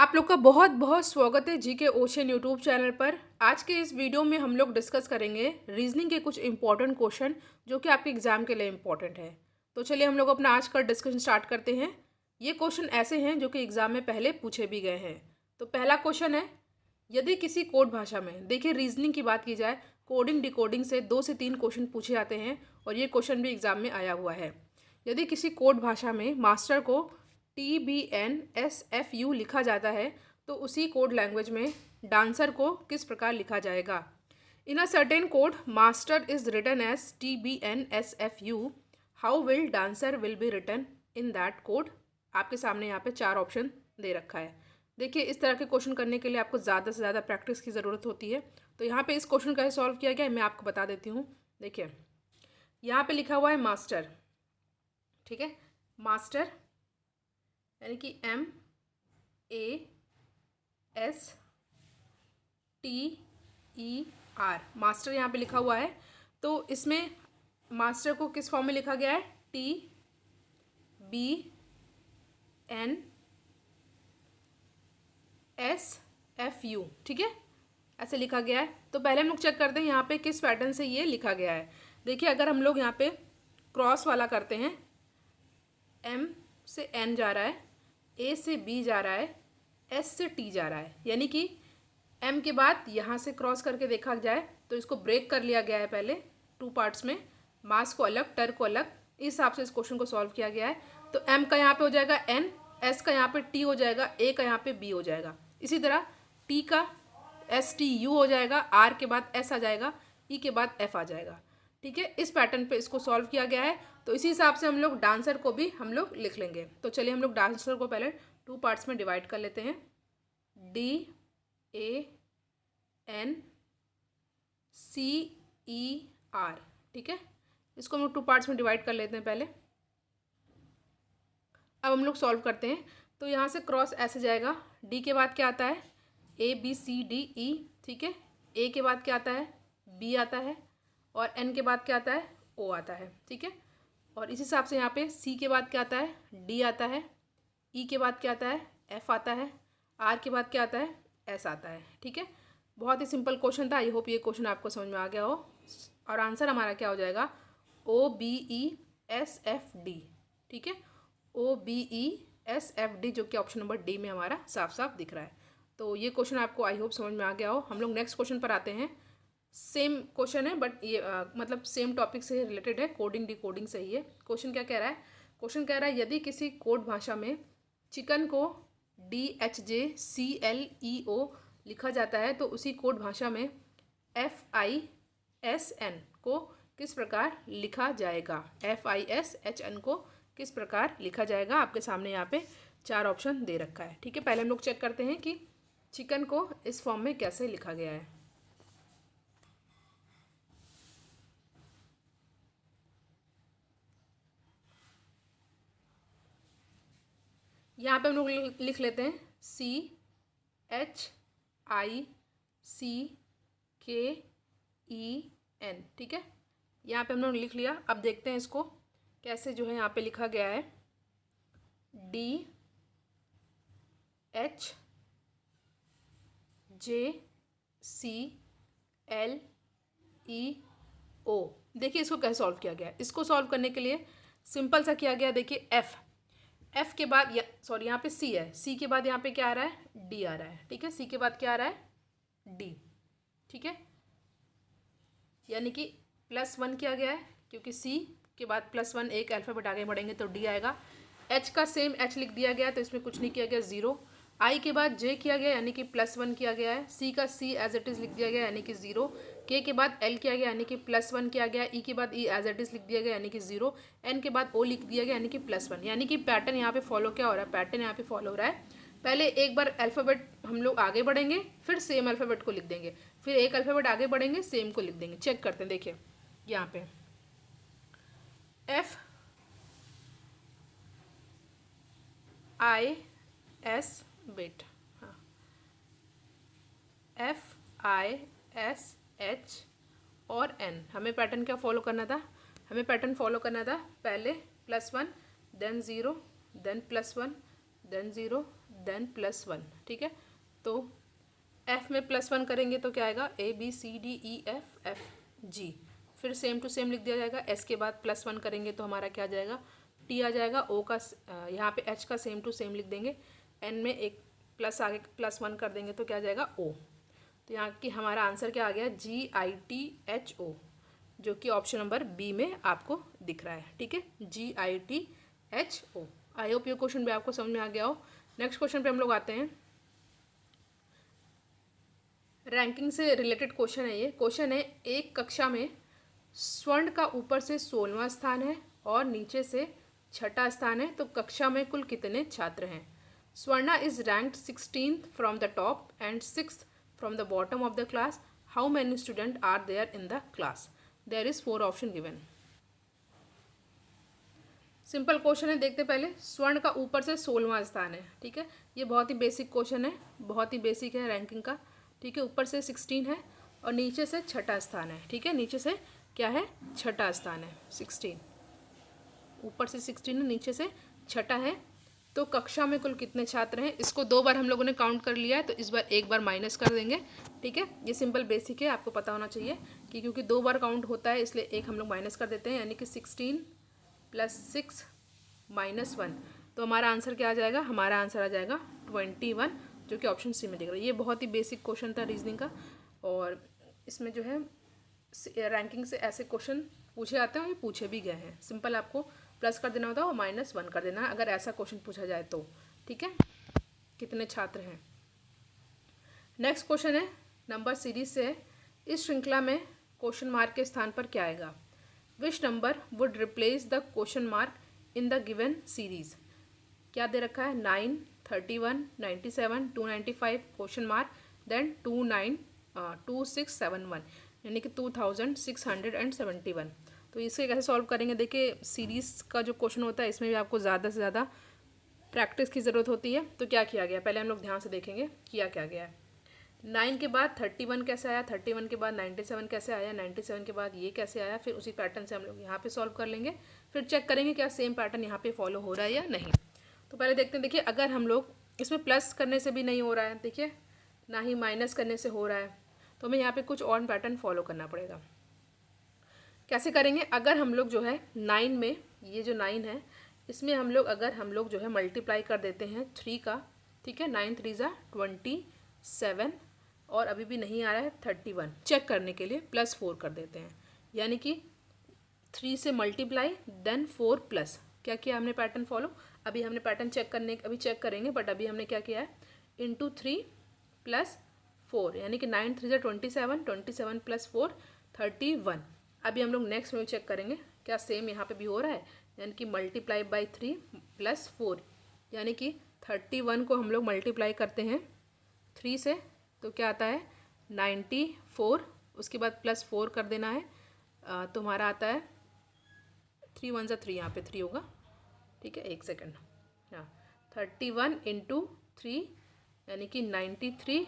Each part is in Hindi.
आप लोग का बहुत बहुत स्वागत है जी के ओशन यूट्यूब चैनल पर। आज के इस वीडियो में हम लोग डिस्कस करेंगे रीजनिंग के कुछ इंपॉर्टेंट क्वेश्चन जो कि आपके एग्जाम के लिए इंपॉर्टेंट है। तो चलिए हम लोग अपना आज का डिस्कशन स्टार्ट करते हैं। ये क्वेश्चन ऐसे हैं जो कि एग्जाम में पहले पूछे भी गए हैं। तो पहला क्वेश्चन है, यदि किसी कोड भाषा में, देखिए रीजनिंग की बात की जाए, कोडिंग डिकोडिंग से 2 से 3 क्वेश्चन पूछे जाते हैं और ये क्वेश्चन भी एग्जाम में आया हुआ है। यदि किसी कोड भाषा में मास्टर को TBNSFU लिखा जाता है तो उसी कोड लैंग्वेज में डांसर को किस प्रकार लिखा जाएगा। In a certain code master is written as TBNSFU, how will dancer will be written in that code. आपके सामने यहाँ पे 4 ऑप्शन दे रखा है। देखिए इस तरह के क्वेश्चन करने के लिए आपको ज़्यादा से ज़्यादा प्रैक्टिस की ज़रूरत होती है। तो यहाँ पे इस क्वेश्चन का सॉल्व किया गया है, मैं आपको बता देती हूँ। देखिए यहाँ पे लिखा हुआ है मास्टर, ठीक है, मास्टर यानी कि MASTER, मास्टर यहाँ पे लिखा हुआ है। तो इसमें मास्टर को किस फॉर्म में लिखा गया है, TBNSFU, ठीक है, ऐसे लिखा गया है। तो पहले हम लोग चेक करते हैं यहाँ पे किस पैटर्न से ये लिखा गया है। देखिए अगर हम लोग यहाँ पे क्रॉस वाला करते हैं, M से N जा रहा है, A से B जा रहा है, S से T जा रहा है, यानी कि M के बाद यहाँ से क्रॉस करके देखा जाए तो इसको ब्रेक कर लिया गया है पहले 2 पार्ट्स में, मास को अलग, टर को अलग। इस हिसाब से इस क्वेश्चन को सॉल्व किया गया है। तो M का यहाँ पे हो जाएगा N, S का यहाँ पे T हो जाएगा, A का यहाँ पे B हो जाएगा। इसी तरह T का STU हो जाएगा, R के बाद S आ जाएगा, E के बाद F आ जाएगा, ठीक है। इस पैटर्न पे इसको सॉल्व किया गया है। तो इसी हिसाब से हम लोग डांसर को भी हम लोग लिख लेंगे। तो चलिए हम लोग डांसर को पहले 2 पार्ट्स में डिवाइड कर लेते हैं, DANCER, ठीक है। इसको हम लोग 2 पार्ट्स में डिवाइड कर लेते हैं पहले। अब हम लोग सॉल्व करते हैं। तो यहाँ से क्रॉस ऐसे जाएगा, D के बाद क्या आता है, ABCDE, ठीक है। A के बाद क्या आता है, B आता है, और N के बाद क्या आता है, O आता है, ठीक है। और इस हिसाब से यहाँ पे C के बाद क्या आता है, D आता है, E के बाद क्या आता है, F आता है, R के बाद क्या आता है, S आता है, ठीक है। बहुत ही सिंपल क्वेश्चन था। आई होप ये क्वेश्चन आपको समझ में आ गया हो। और आंसर हमारा क्या हो जाएगा, OBESFD, ठीक है, OBESFD, जो कि ऑप्शन नंबर डी में हमारा साफ साफ दिख रहा है। तो ये क्वेश्चन आपको आई होप समझ में आ गया हो। हम लोग नेक्स्ट क्वेश्चन पर आते हैं। सेम क्वेश्चन है बट ये मतलब सेम टॉपिक से रिलेटेड है, कोडिंग डिकोडिंग से ही है। क्वेश्चन क्या कह रहा है, क्वेश्चन कह रहा है यदि किसी कोड भाषा में चिकन को DHJCLEO लिखा जाता है तो उसी कोड भाषा में FISN को किस प्रकार लिखा जाएगा। FISHN को किस प्रकार लिखा जाएगा। आपके सामने यहाँ पे 4 ऑप्शन दे रखा है, ठीक है। पहले हम लोग चेक करते हैं कि चिकन को इस फॉर्म में कैसे लिखा गया है। यहाँ पे हम लोग लिख लेते हैं CHICKEN, ठीक है। यहाँ पे हम लोग लिख लिया। अब देखते हैं इसको कैसे जो है यहाँ पे लिखा गया है, DHJCLEO। देखिए इसको कैसे सॉल्व किया गया है। इसको सॉल्व करने के लिए सिंपल सा किया गया। देखिए एफ के बाद सॉरी यहाँ पे सी है, सी के बाद यहाँ पे क्या आ रहा है, डी आ रहा है, ठीक है। सी के बाद क्या आ रहा है, डी, ठीक है। यानी कि +1 किया गया है, क्योंकि सी के बाद +1 एक अल्फ़ाबेट आगे बढ़ेंगे तो डी आएगा। एच का सेम एच लिख दिया गया तो इसमें कुछ नहीं किया गया, 0। आई के बाद जे किया गया यानी कि +1 किया गया है। सी का सी एज इट इज़ लिख दिया गया यानी कि 0। के के बाद एल किया गया यानी कि +1 किया गया। ई के बाद ई एज इट इज़ लिख दिया गया यानी कि 0। एन के बाद ओ लिख दिया गया यानी कि +1। यानी कि पैटर्न यहाँ पे फॉलो क्या हो रहा है, पैटर्न यहाँ पे फॉलो हो रहा है। पहले एक बार अल्फ़ाबेट हम लोग आगे बढ़ेंगे, फिर सेम अल्फ़ाबेट को लिख देंगे, फिर एक अल्फ़ाबेट आगे बढ़ेंगे, सेम को लिख देंगे। चेक करते हैं, देखिए यहाँ पे FIS बिट, हाँ, FISH और N। हमें पैटर्न क्या फॉलो करना था, हमें पैटर्न फॉलो करना था, पहले +1 देन 0 देन +1 देन 0, देन +1, ठीक है। तो F में +1 करेंगे तो क्या आएगा, ABCDEFFG। फिर सेम टू सेम लिख दिया जाएगा। S के बाद +1 करेंगे तो हमारा क्या आ जाएगा, T आ जाएगा। O का यहाँ पे H का सेम टू सेम लिख देंगे। N में एक प्लस आगे +1 कर देंगे तो क्या आ जाएगा, O। तो यहाँ की हमारा आंसर क्या आ गया, GITHO, जो कि ऑप्शन नंबर बी में आपको दिख रहा है, ठीक है, GITHO। आई होप ये क्वेश्चन भी आपको समझ में आ गया हो। नेक्स्ट क्वेश्चन पे हम लोग आते हैं। रैंकिंग से रिलेटेड क्वेश्चन है ये। क्वेश्चन है, एक कक्षा में स्वर्ण का ऊपर से 16वां स्थान है और नीचे से 6ठा स्थान है, तो कक्षा में कुल कितने छात्र हैं। Swarna is ranked 16th from the top and 6th from the bottom of the class. How many student are there in the class. There is 4 option given. Simple question है, देखते पहले। स्वर्ण का ऊपर से 16वां स्थान है, ठीक है। ये बहुत ही बेसिक क्वेश्चन है, बहुत ही बेसिक है रैंकिंग का, ठीक है। ऊपर से 16 है और नीचे से 6ठा स्थान है, ठीक है। नीचे से क्या है, 6ठा स्थान है, 16। ऊपर से 16 है, नीचे से 6ठा है। तो कक्षा में कुल कितने छात्र हैं, इसको 2 बार हम लोगों ने काउंट कर लिया है, तो इस बार एक बार माइनस कर देंगे, ठीक है। ये सिंपल बेसिक है, आपको पता होना चाहिए कि क्योंकि 2 बार काउंट होता है इसलिए एक हम लोग माइनस कर देते हैं, यानी कि 16 + 6 - 1। तो हमारा आंसर क्या आ जाएगा, हमारा आंसर आ जाएगा 21, जो कि ऑप्शन सी में दिख रहा है। ये बहुत ही बेसिक क्वेश्चन था रीजनिंग का, और इसमें जो है रैंकिंग से ऐसे क्वेश्चन पूछे जाते हैं और ये पूछे भी गए हैं। सिंपल आपको प्लस कर देना होता है और -1 कर देना है अगर ऐसा क्वेश्चन पूछा जाए तो, ठीक है। कितने छात्र हैं। नेक्स्ट क्वेश्चन है, नंबर सीरीज से है। इस श्रृंखला में क्वेश्चन मार्क के स्थान पर क्या आएगा। Which number would replace the question mark in the given series. क्या दे रखा है, 9, 31, 97, 295 क्वेश्चन मार्क, देन 2671, यानी कि 2671। तो इसे कैसे सॉल्व करेंगे। देखिए सीरीज़ का जो क्वेश्चन होता है इसमें भी आपको ज़्यादा से ज़्यादा प्रैक्टिस की ज़रूरत होती है। तो क्या किया गया, पहले हम लोग ध्यान से देखेंगे किया क्या गया है। 9 के बाद 31 कैसे आया, 31 के बाद 97 कैसे आया, 97 के बाद ये कैसे आया। फिर उसी पैटर्न से हम लोग यहाँ पे सॉल्व कर लेंगे, फिर चेक करेंगे क्या सेम पैटर्न यहाँ पे फॉलो हो रहा है या नहीं। तो पहले देखते हैं। देखिए अगर हम लोग इसमें प्लस करने से भी नहीं हो रहा है, देखिए ना ही माइनस करने से हो रहा है, तो हमें यहाँ पे कुछ और पैटर्न फॉलो करना पड़ेगा। कैसे करेंगे, अगर हम लोग जो है 9 में, ये जो 9 है इसमें हम लोग अगर हम लोग जो है मल्टीप्लाई कर देते हैं 3 का, ठीक है। 9 3 ज़ा 27 और अभी भी नहीं आ रहा है 31, चेक करने के लिए +4 कर देते हैं, यानी कि 3 से मल्टीप्लाई देन 4 प्लस। क्या किया हमने पैटर्न फॉलो। अभी हमने पैटर्न चेक करेंगे, बट अभी हमने क्या किया है, इंटू 3 + 4, यानी कि 9 3 ज़ा 27, 27 + 4 31। अभी हम लोग नेक्स्ट में चेक करेंगे क्या सेम यहाँ पे भी हो रहा है, यानी कि मल्टीप्लाई बाई 3 + 4, यानी कि 31 को हम लोग मल्टीप्लाई करते हैं 3 से, तो क्या आता है 94। उसके बाद +4 कर देना है, तो हमारा आता है 3 1 ज़ा 3, यहाँ पे 3 होगा, ठीक है। एक सेकेंड, हाँ 31 × 3, यानी कि 93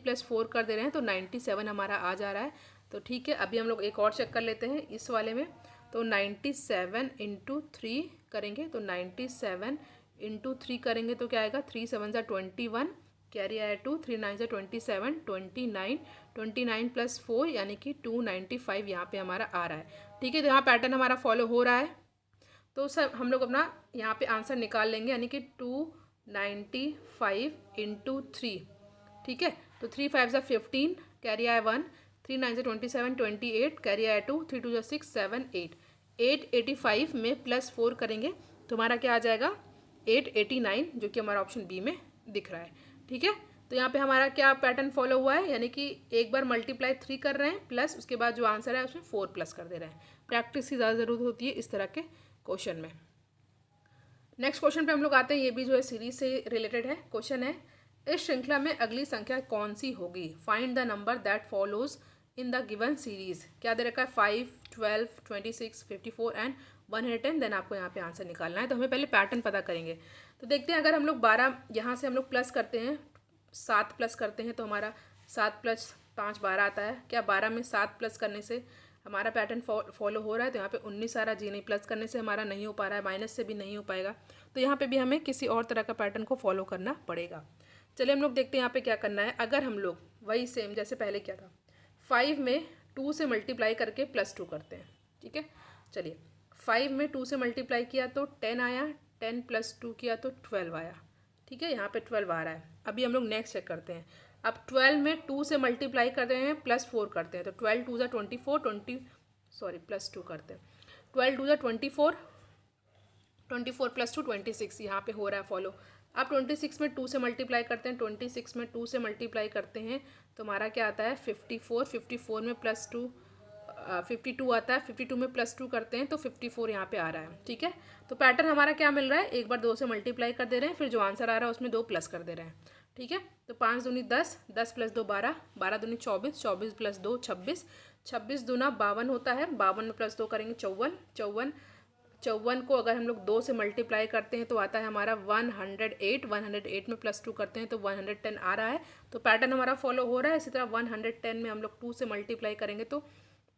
+ 4 कर दे रहे हैं तो 97 हमारा आ जा रहा है। तो ठीक है, अभी हम लोग एक और चेक कर लेते हैं इस वाले में। तो 97 × 3 करेंगे, तो 97 × 3 करेंगे तो क्या आएगा, 3 7 ज़ा 21, कैरी आया 2, 3 9 ज़ा 27, 29, 29 + 4, यानी कि 295 यहाँ पे हमारा आ रहा है, ठीक है। तो यहाँ पैटर्न हमारा फॉलो हो रहा है, तो सब हम लोग अपना यहाँ पे आंसर निकाल लेंगे, यानी कि 295 × 3, ठीक है। तो 3 5 ज़ा 15, कैरी आया 1, 3 9 ज़ा 27, 28, कैरी आया 2, 3 2 ज़ा 6 7 8, 885 में +4 करेंगे तो हमारा क्या आ जाएगा, 889, जो कि हमारा ऑप्शन बी में दिख रहा है, ठीक है। तो यहाँ पे हमारा क्या पैटर्न फॉलो हुआ है, यानी कि एक बार मल्टीप्लाई 3 कर रहे हैं, प्लस उसके बाद जो आंसर है उसमें 4 प्लस कर दे रहे हैं। प्रैक्टिस की ज़्यादा ज़रूरत होती है इस तरह के क्वेश्चन में। नेक्स्ट क्वेश्चन पे हम लोग आते हैं, ये भी जो है सीरीज से रिलेटेड है। क्वेश्चन है, इस श्रृंखला में अगली संख्या कौन सी होगी। Find the number that follows in the given series. क्या दे रखा है, 5 12 26 54 एंड 110। देन आपको यहाँ पे आंसर निकालना है। तो हमें पहले पैटर्न पता करेंगे। तो देखते हैं, अगर हम लोग 12 यहाँ से हम लोग प्लस करते हैं, 7 प्लस करते हैं, तो हमारा 7 + 5 12 आता है। क्या 12 में 7 प्लस करने से हमारा पैटर्न फॉलो हो रहा है, तो यहाँ पे 19 आ रहा है जी नहीं, प्लस करने से हमारा नहीं हो पा रहा है, माइनस से भी नहीं हो पाएगा, तो यहाँ पे भी हमें किसी और तरह का पैटर्न को फॉलो करना पड़ेगा। चलिए हम लोग देखते हैं यहाँ पे क्या करना है। अगर हम लोग वही सेम जैसे पहले किया था, 5 में 2 से मल्टीप्लाई करके +2 करते हैं, ठीक है। चलिए 5 में 2 से मल्टीप्लाई किया तो 10 आया, 10 + 2 किया तो 12 आया, ठीक है, यहाँ पे 12 आ रहा है। अभी हम लोग नेक्स्ट चेक करते हैं। अब 12 में 2 से मल्टीप्लाई करते हैं +4 करते हैं, तो 12 2 ज़ा 24, +2 करते हैं, 12 2 ज़ा 24, 24 + 2 26, यहाँ पे हो रहा है फॉलो। अब 26 में 2 से मल्टीप्लाई करते हैं, 26 में 2 से मल्टीप्लाई करते हैं तो हमारा क्या आता है 54, 54 में +2 52 आता है, 52 में +2 करते हैं तो 54 यहाँ पे आ रहा है, ठीक है। तो पैटर्न हमारा क्या मिल रहा है, एक बार 2 से मल्टीप्लाई कर दे रहे हैं, फिर जो आंसर आ रहा है उसमें 2 प्लस कर दे रहे हैं, ठीक है। तो 5 दूनी 10, 10 + 2 12, 12 दूनी 24, 24 + 2 26, 26 दूना 52 होता है, 52 में +2 करेंगे 54, 54 को अगर हम लोग 2 से मल्टीप्लाई करते हैं तो आता है हमारा 108, 108 में +2 करते हैं तो 110 आ रहा है। तो पैटर्न हमारा फॉलो हो रहा है। इसी तरह 110 में हम लोग 2 से मल्टीप्लाई करेंगे तो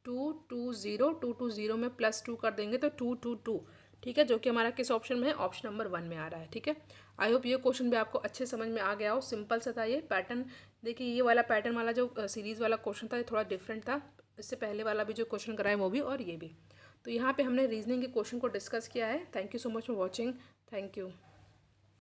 220 में +2 कर देंगे तो 222, ठीक है, जो कि हमारा किस ऑप्शन में है, ऑप्शन नंबर 1 में आ रहा है, ठीक है। आई होप ये क्वेश्चन भी आपको अच्छे समझ में आ गया हो। सिंपल सा था ये पैटर्न। देखिए ये वाला पैटर्न वाला जो सीरीज़ वाला क्वेश्चन था ये थोड़ा डिफरेंट था, इससे पहले वाला भी जो क्वेश्चन कराए वो भी और ये भी। तो यहाँ पे हमने रीजनिंग के क्वेश्चन को डिस्कस किया है। Thank you so much for watching. Thank you.